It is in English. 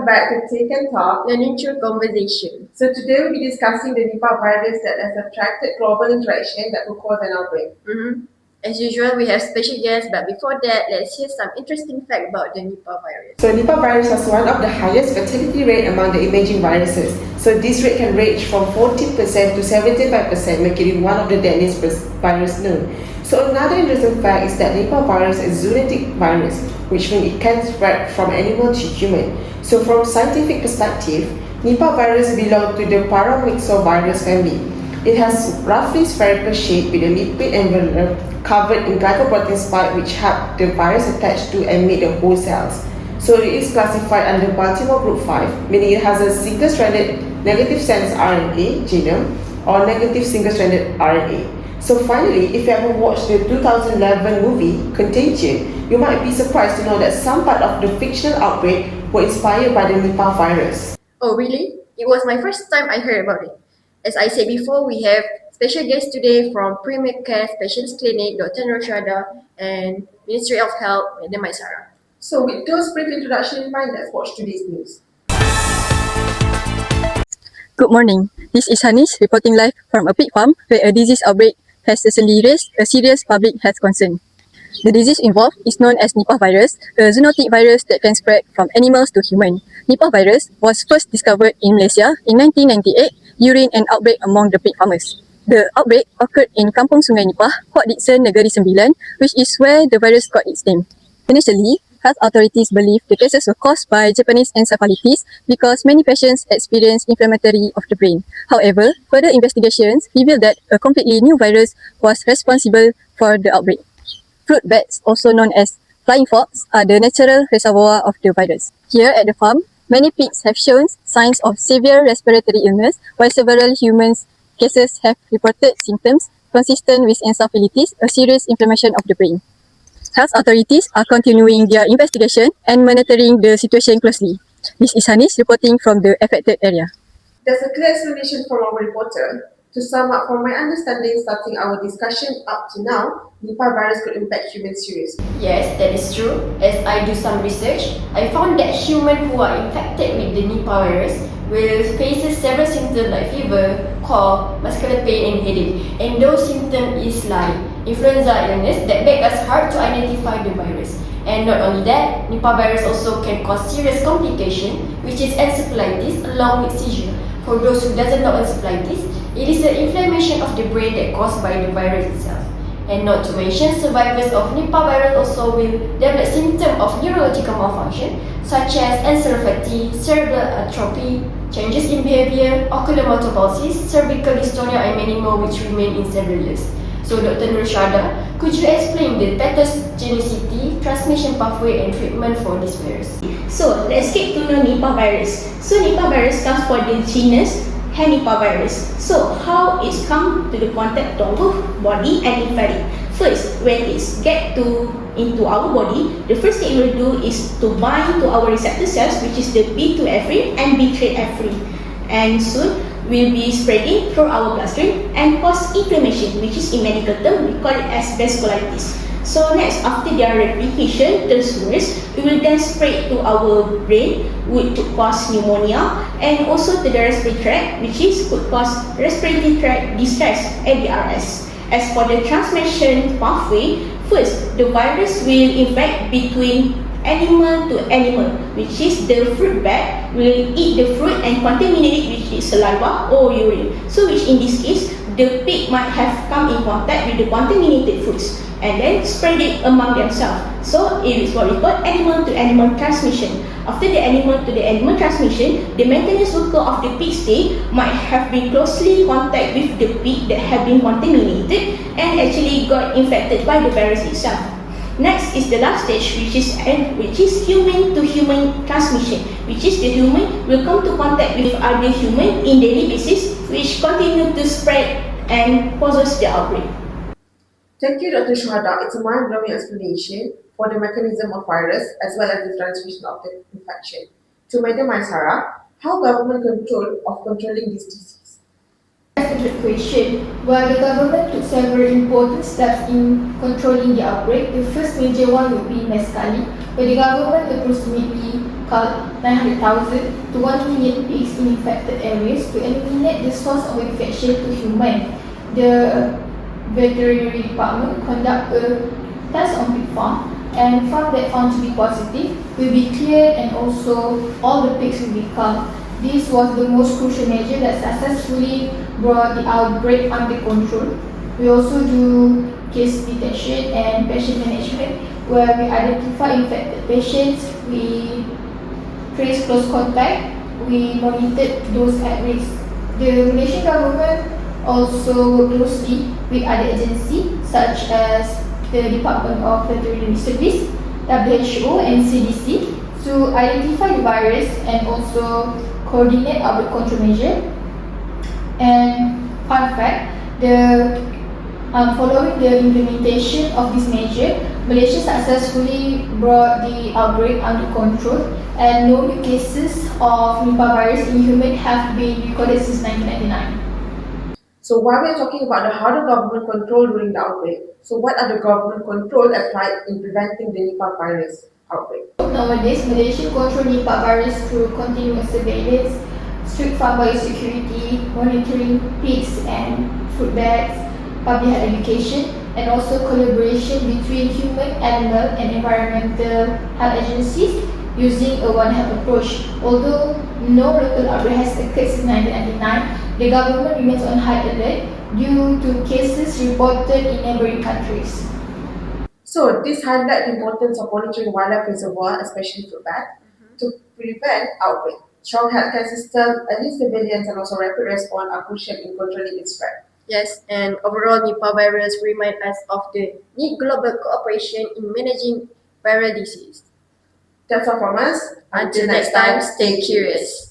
back to Take and Talk, Learning through conversation. So today we'll be discussing the Nipah virus that has attracted global interaction that will cause an outbreak. As usual, we have special guests, but before that, let's hear some interesting fact about the Nipah virus. So Nipah virus has one of the highest fertility rate among the emerging viruses. So this rate can range from 14% to 75%, making it one of the deadliest virus known. So another interesting fact is that Nipah virus is a zoonotic virus, which means it can spread from animal to human. So from scientific perspective, Nipah virus belongs to the paramyxovirus family. It has roughly spherical shape with a lipid envelope covered in glycoprotein spike which help the virus attach to and make the whole cells. So it is classified under Baltimore group 5, meaning it has a single-stranded negative sense RNA genome or negative single-stranded RNA. So finally, if you ever watched the 2011 movie Contagion, you might be surprised to know that some part of the fictional outbreak were inspired by the Nipah virus. Oh really? It was my first time I heard about it. As I said before, we have special guests today from Premier Care Specialist Clinic, Dr. Roshada, and Ministry of Health, Madam Sarah. So with those brief introduction in mind, let's watch today's news. Good morning. This is Hanis reporting live from a pig farm where a disease outbreak has recently raised a serious public health concern. The disease involved is known as Nipah virus, a zoonotic virus that can spread from animals to human. Nipah virus was first discovered in Malaysia in 1998 during an outbreak among the pig farmers. The outbreak occurred in Kampung Sungai Nipah, Port Dickson, Negeri Sembilan, which is where the virus got its name. Initially, health authorities believed the cases were caused by Japanese encephalitis because many patients experienced inflammatory of the brain. However, further investigations revealed that a completely new virus was responsible for the outbreak. Fruit bats, also known as flying fox, are the natural reservoir of the virus. Here at the farm, many pigs have shown signs of severe respiratory illness, while several human cases have reported symptoms consistent with encephalitis, a serious inflammation of the brain. Health authorities are continuing their investigation and monitoring the situation closely. This is Hanis reporting from the affected area. There's a clear explanation from our reporter. To sum up, from my understanding, starting our discussion up to now, Nipah virus could impact humans seriously. Yes, that is true. As I do some research, I found that humans who are infected with the Nipah virus will face several symptoms like fever, cough, muscular pain and headache. And those symptoms is like influenza illness that make us hard to identify the virus. And not only that, Nipah virus also can cause serious complication, which is encephalitis along with seizure. For those who doesn't know encephalitis, it is the inflammation of the brain that caused by the virus itself. And not to mention, survivors of Nipah virus also will develop symptoms of neurological malfunction such as encephalopathy, cerebral atrophy, changes in behavior, oculomotor palsy, cervical dystonia and many more which remain in several years. So Dr. Roshada, could you explain the pathogenicity, transmission pathway and treatment for this virus? So let's get to know Nipah virus. So Nipah virus comes from the genus Nipah. So how it's come to the contact of our body and infect it? First, when it's into our body, the first thing it will do is to bind to our receptor cells, which is the B2F3 and B3F3, and soon will be spreading through our bloodstream and cause inflammation, which is in medical term we call it as vasculitis. So next, after their replication turns worse, it will then spread to our brain, which could cause pneumonia, and also to the respiratory tract, which could cause respiratory tract distress, ADRS. As for the transmission pathway, first, the virus will infect between animal to animal, which is the fruit bat will eat the fruit and contaminate it, which is saliva or urine. So which in this case, the pig might have come in contact with the contaminated fruits and then spread it among themselves. So it is what we call animal to animal transmission. After the animal to the animal transmission, the maintenance worker of the pig stay might have been closely contact with the pig that have been contaminated and actually got infected by the virus itself. Next is the last stage, which is human to human transmission, which is the human will come to contact with other human in daily basis, which continue to spread and causes the outbreak. Thank you, Dr. Shuhada. It's a mind-blowing explanation for the mechanism of virus as well as the transmission of the infection. To Madam Sarah, how government controlling this disease? As the multifaceted question. While the government took several important steps in controlling the outbreak, the first major one would be Mescali, where the government approximately culled 900,000 to 1 million pigs in infected areas to eliminate the source of infection to human. The veterinary department conducted a test on pig farm and found that found to be positive will be cleared and also all the pigs will be culled. This was the most crucial measure that successfully brought the outbreak under control. We also do case detection and patient management, where we identify infected patients, we trace close contact, we monitor those at risk. The Malaysian government also work closely with other agencies such as the Department of Veterinary Service, WHO and CDC to identify the virus and also coordinate outbreak control measure. And fun fact, following the implementation of this measure, Malaysia successfully brought the outbreak under control and no new cases of Nipah virus in human have been recorded since 1999. So while we're talking about how the government control during the outbreak, so what are the government control applied in preventing the Nipah virus outbreak? Nowadays, Malaysia control Nipah virus through continuous surveillance, strict farm biosecurity, monitoring pigs and food bags, public health education, and also collaboration between human, animal, and environmental health agencies using a One Health approach. Although no local outbreak has occurred since 1999, the government remains on high alert due to cases reported in neighboring countries. So this highlights the importance of monitoring wildlife reservoir, especially food bag, to prevent outbreak. Strong healthcare system, early surveillance, and also rapid response are crucial in controlling its spread. Yes, and overall Nipah virus remind us of the need global cooperation in managing viral disease. That's all from us. Until next time, stay curious.